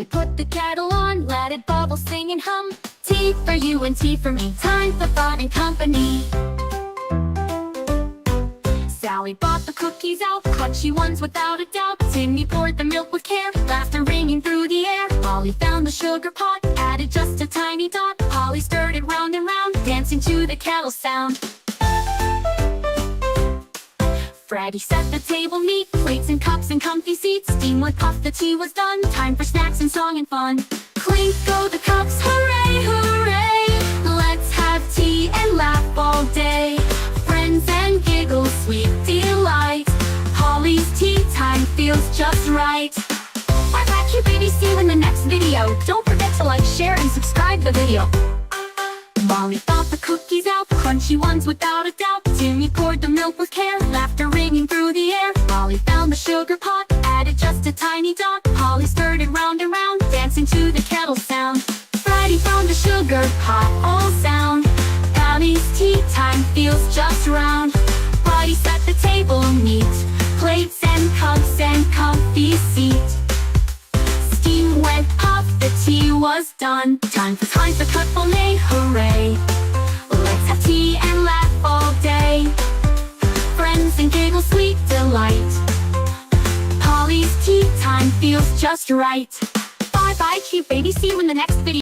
we put the kettle on, let it bubble, sing and hum. Tea for you and tea for me, time for fun and company. Sally brought the cookies out, crunchy ones without a doubt. Timmy poured the milk with care, laughter ringing through the air. Polly found the sugar pot, added just a tiny dot. Polly stirred it round and round, dancing to the kettle sound. Freddie set the table neat, plates and cups and comfy seats. Steam would puff, the tea was done, time for snacks and song and fun. Clink go the cups, hooray, hooray! Let's have tea and laugh all day. Friends and giggles, sweet delight. Polly's tea time feels just right. I'll catch you baby, see you in the next video. Don't forget to like, share, and subscribe the video. Molly thought the cookies out, crunchy ones without a doubt. Timmy poured the milk with care, laughter ringing through the air. Molly found the sugar pot, added just a tiny dot. Polly stirred it round and round, dancing to the kettle sound. Freddie found the sugar pot, all sound. Polly's tea time feels just round. Buddy set the table neat, plates and cups and comfy seat. Steam went puff, the tea was done. Time for cut bonnet, hooray! Let's have tea and laugh all day. Friends and giggles, sweet delight. Polly's tea time feels just right. Bye bye cute baby, see you in the next video.